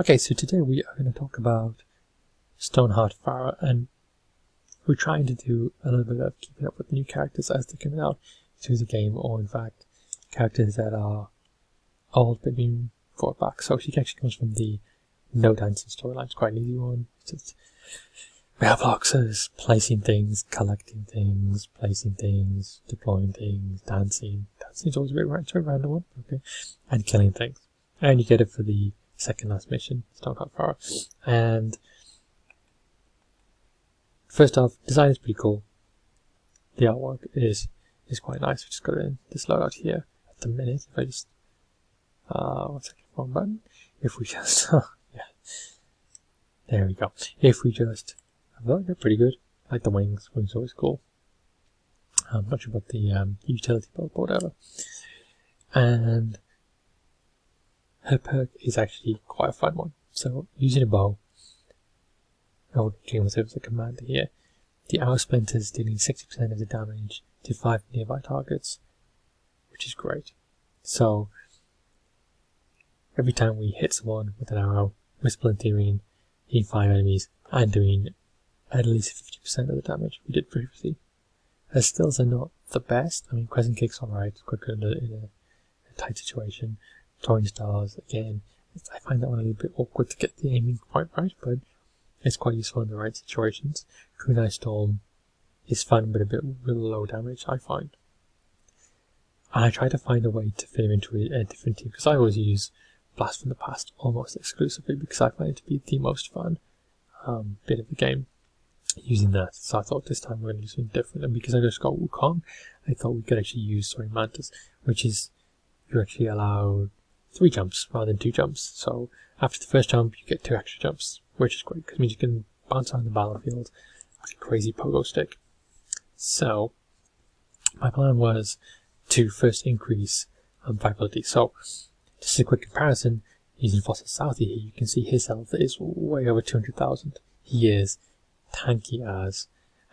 Okay, so today we are going to talk about Stoneheart Farah, and we're trying to do a little bit of keeping up with new characters as they're coming out through the game, or in fact, characters that are old but being brought back. So she actually comes from the no dancing storyline. It's quite an easy one. It's just mailboxes, placing things, collecting things, placing things, deploying things, dancing. Dancing's always a bit random one, okay, and killing things. And you get it for the second last mission, Stoneheart Farah. And first off, design is pretty cool. The artwork is quite nice. We just got it in this loadout here at the minute. If I just one second, wrong button. If we just yeah, there we go. If we just have a look, they're pretty good. I like the wings. Wings are always cool. I'm not sure about the utility build, but whatever. And her perk is actually quite a fun one. So using a bow, or doing whatever the command here, the arrow splinters dealing 60% of the damage to 5 nearby targets, which is great. So every time we hit someone with an arrow, we're splintering, hitting 5 enemies, and doing at least 50% of the damage we did previously. Her stills are not the best. I mean, crescent kick's alright, it's quite good in a tight situation. Throwing stars, again, I find that one a little bit awkward to get the aiming quite right, but it's quite useful in the right situations. Kunai Storm is fun, but a bit low damage, I find. And I try to find a way to fit him into a different team, because I always use Blast from the Past almost exclusively, because I find it to be the most fun bit of the game, using that. So I thought this time we're going to do something different, and because I just got Wukong, I thought we could actually use Soaring Mantis, which is, you're actually allowed 3 jumps rather than 2 jumps. So after the first jump, you get 2 extra jumps, which is great, because it means you can bounce around the battlefield like a crazy pogo stick. So my plan was to first increase viability. So just a quick comparison, using Fossil Southie here, you can see his health is way over 200,000. He is tanky as,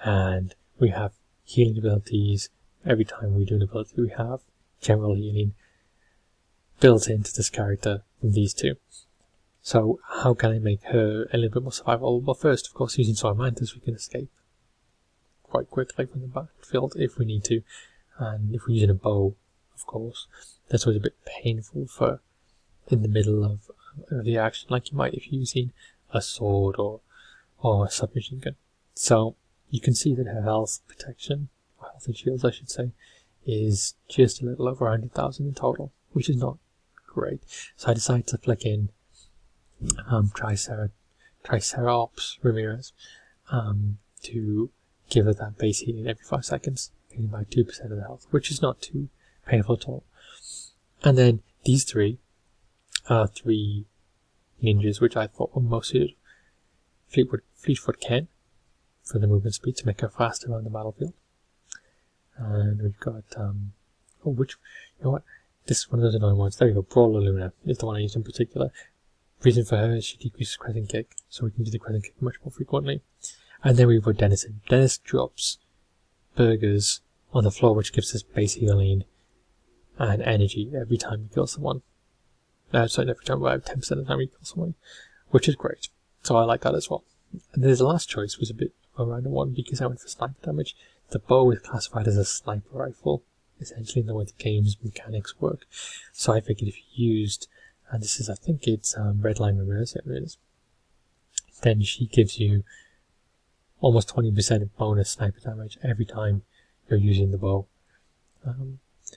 and we have healing abilities. Every time we do an ability, we have general healing built into this character from these two. So how can I make her a little bit more survivable? Well, first, of course, using Soaring Mantis, we can escape quite quickly from the battlefield if we need to. And if we're using a bow, of course, that's always a bit painful for in the middle of the action, like you might if you're using a sword or a submachine gun. So you can see that her health protection, or health and shields I should say, is just a little over 100,000 in total, which is not great. So I decided to flick in Triceratops Ramirez to give her that base healing every 5 seconds, getting about 2% of the health, which is not too painful at all. And then these three ninjas, which I thought were most suited. Fleetfoot Ken for the movement speed to make her faster around the battlefield. And we've got you know what? This is one of those annoying ones. There you go. Brawler Luna is the one I used in particular. Reason for her is she decreases crescent kick, so we can do the crescent kick much more frequently. And then we've got Denizen. Dennis drops burgers on the floor, which gives us base healing and energy every time you kill someone. Sorry, every time, about 10% of the time you kill someone, which is great. So I like that as well. And then the last choice was a bit of a random one, because I went for sniper damage. The bow is classified as a sniper rifle, essentially in the way the game's mechanics work. So I figured if you used, and this is, I think it's Redline Ramirez, it is, then she gives you almost 20% bonus sniper damage every time you're using the bow.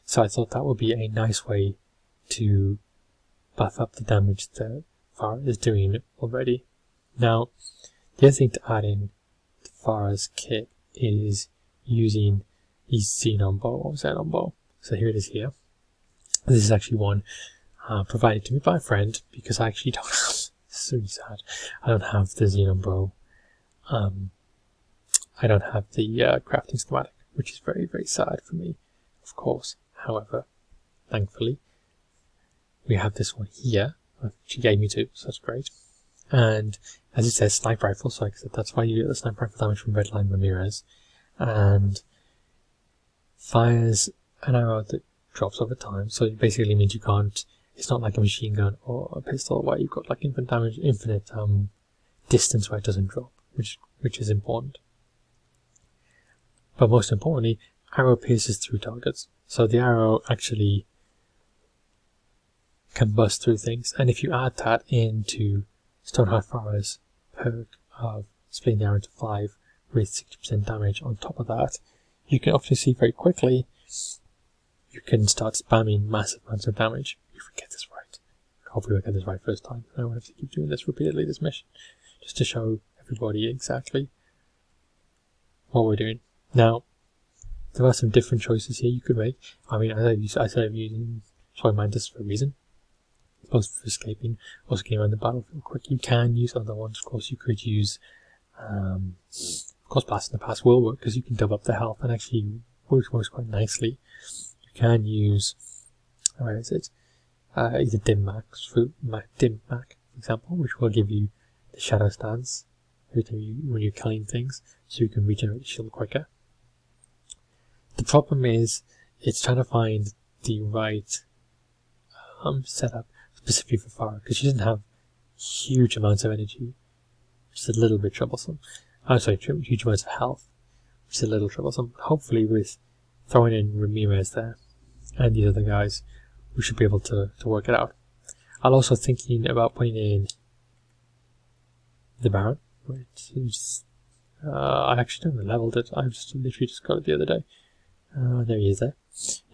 So I thought that would be a nice way to buff up the damage that Farah is doing already. Now, the other thing to add in to Farah's kit is using the Xenon bow or Xenon bow. So here it is here. This is actually one provided to me by a friend, because I actually don't have, this is really sad, I don't have the Xenon bow. I don't have the crafting schematic, which is very, very sad for me, of course. However, thankfully, we have this one here. She gave me 2, so that's great. And as it says, sniper rifle, so like I said, that's why you get the sniper rifle damage from Redline Ramirez. And fires an arrow that drops over time, so it basically means you can't It's not like a machine gun or a pistol where you've got like infinite damage, infinite distance where it doesn't drop, which is important. But most importantly, arrow pierces through targets. So the arrow actually can bust through things. And if you add that into Stoneheart Farah's perk of splitting the arrow into 5 with 60% damage on top of that, you can often see very quickly you can start spamming massive amounts of damage. If we get this right. Hopefully we get this right first time. I won't have to keep doing this repeatedly, this mission, just to show everybody exactly what we're doing. Now, there are some different choices here you could make. I mean, I said I'm using Soy Mantis for a reason. Both for escaping, also getting around the battlefield quick. You can use other ones. Of course, you could use, of course, Blast in the Past will work because you can double up the health and actually works quite nicely. You can use, where is it? Either Dim Mac, for example, which will give you the Shadow Stance every time when you're killing things, so you can regenerate the shield quicker. The problem is, it's trying to find the right setup specifically for Farah, because she doesn't have huge amounts of energy, which is a little bit troublesome. I'm sorry, huge amounts of health, which is a little troublesome. Hopefully with throwing in Ramirez there, and these other guys, we should be able to work it out. I'm also thinking about putting in the Baron, which is, I actually haven't leveled it, I literally just got it the other day. There he is there.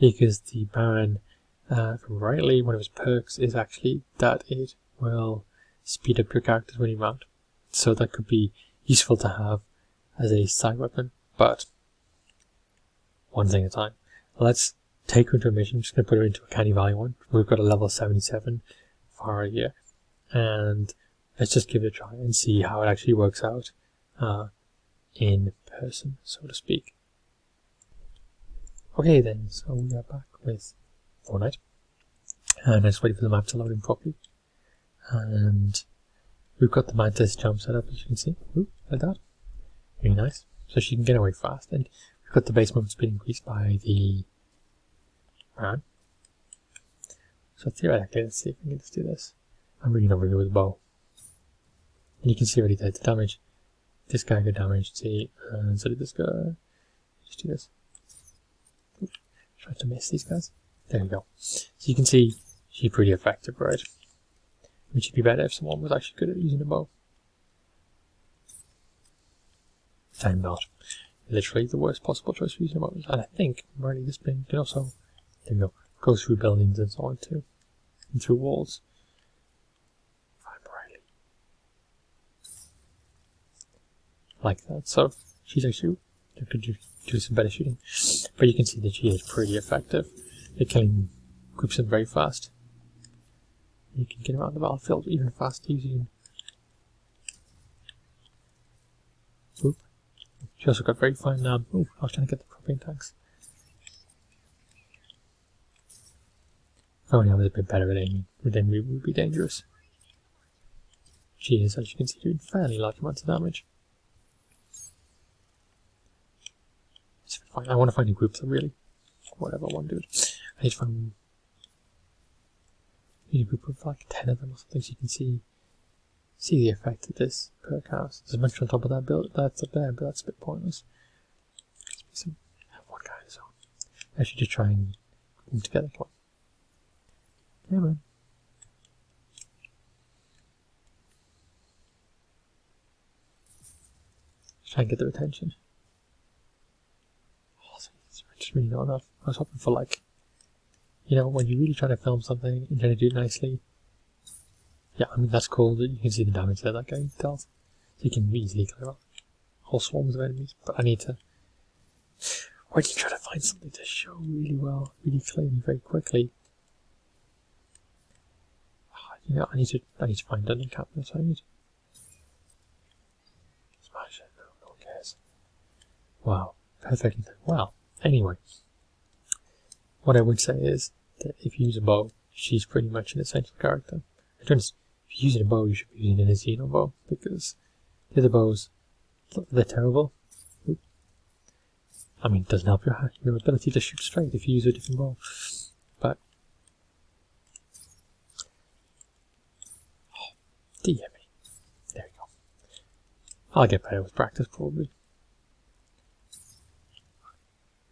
Because the Baron, from rightly, one of his perks is actually that it will speed up your characters when you mount. So that could be useful to have as a side weapon, but one thing at a time. Let's take her into a mission. I'm just going to put her into a Canny Valley one. We've got a level 77 Farah here, and let's just give it a try and see how it actually works out in person, so to speak. Okay then, so we are back with Fortnite, and I just waiting for the map to load in properly, and we've got the Mantis jump set up, as you can see. Ooh, like that. Very nice. So she can get away fast, and we've got the base movement speed increased by the Baron. So theoretically, let's see if we can just do this. I'm really not very good with the bow. And you can see already that the damage. This guy got damaged, see, and so did this guy. Just do this. Ooh, try to miss these guys. There we go. So you can see she's pretty effective, right? Which would be better if someone was actually good at using a bow. I'm not. Literally the worst possible choice for using a bow. And I think, really, this thing can also, there we go, go through buildings and so on too. And through walls. If I'm rightly. Like that. So, she's actually, could do some better shooting. But you can see that she is pretty effective. They're killing groups in very fast. You can get around the battlefield even faster using. Oop. She also got very fine. I was trying to get the propane tanks. If only I was a bit better at aiming, then we would be dangerous. She is, as you can see, doing fairly large amounts of damage. It's fine. I want to find a group that really, whatever one dude. I need to find a group of like 10 of them or something, so you can see the effect that this perk has. There's a bunch on top of that build that's up there, but that's a bit pointless. One guy on his own. I should just try and put them together. Come on. Yeah, man. Try and get their attention. Oh, it's just really not enough. I was hoping for like, you know, when you're really trying to film something and trying to do it nicely. Yeah, I mean, that's cool that you can see the damage there that guy dealt. So you can easily clear up whole swarms of enemies. But I need to, when you try to find something to show really well, really clearly, very quickly, you know, I need to find an encampment. So I need to smash it. No one cares. Wow, perfectly. Wow. Anyway, what I would say is that if you use a bow, she's pretty much an essential character. If you're using a bow, you should be using a Xeno bow, because the other bows, they're terrible. Oop. I mean, it doesn't help your ability to shoot straight if you use a different bow. But Dear me. There we go. I'll get better with practice, probably.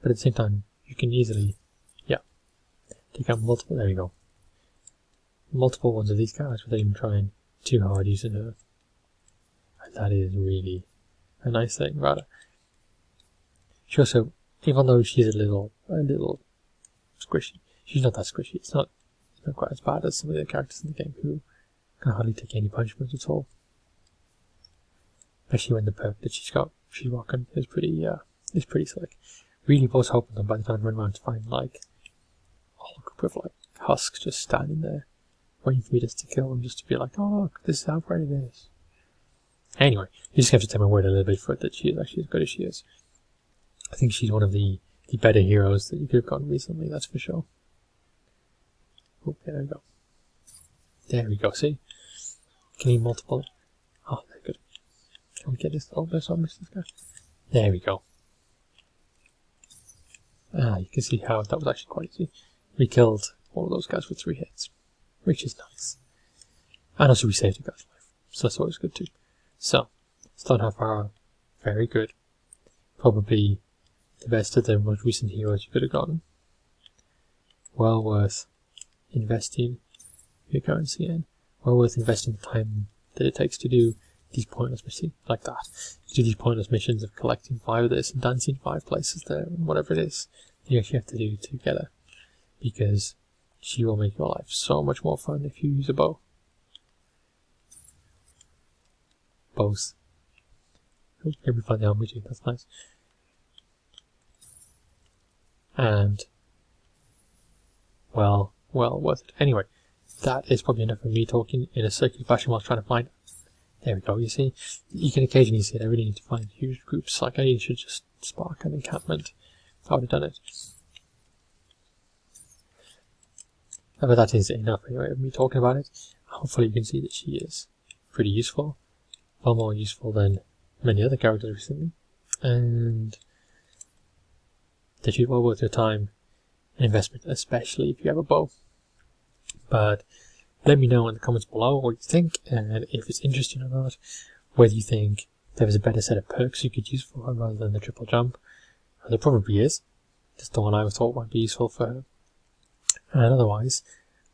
But at the same time, you can easily, yeah, take out multiple, there we go. Multiple ones of these cards without even trying too hard using her. And that is really a nice thing, rather. She also, even though she's a little squishy, she's not that squishy. It's not quite as bad as some of the characters in the game who can hardly take any punishment at all. Especially when the perk that she's rocking is pretty slick. Really was hoping that by the time I run around to find like a whole group of like husks just standing there, waiting for me just to kill them, just to be like, oh look, this is how great it is. Anyway, you just have to take my word a little bit for it that she is actually as good as she is. I think she's one of the better heroes that you could have gotten recently, that's for sure. Oh, there we go. There we go, see? Can we multiple? Oh, very good. Can we get this? Oh, let's not miss this guy. There we go. Ah, you can see how that was actually quite easy. We killed all of those guys with 3 hits, which is nice. And also we saved a guy's life, so that's always good too. So, Stoneheart Farah, very good. Probably the best of the most recent heroes you could have gotten. Well worth investing your currency in. Well worth investing the time that it takes to do these pointless missions like that. To do these pointless missions of collecting 5 of this and dancing 5 places there and whatever it is you actually have to do to get her. Because she will make your life so much more fun if you use a bow. Bows. Oh, here we find the army too, that's nice. And well worth it. Anyway, that is probably enough of me talking in a circular fashion while trying to find it. There we go, you see? You can occasionally see it. I really need to find huge groups. Like, I should just spark an encampment. I would have done it. But that is enough anyway of me talking about it. Hopefully you can see that she is pretty useful. Far more useful than many other characters recently. And that she's well worth your time and investment, especially if you have a bow. But let me know in the comments below what you think, and if it's interesting or not, whether you think there was a better set of perks you could use for her rather than the triple jump. There probably is, just the one I thought might be useful for her. And otherwise,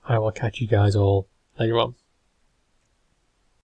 I will catch you guys all later on.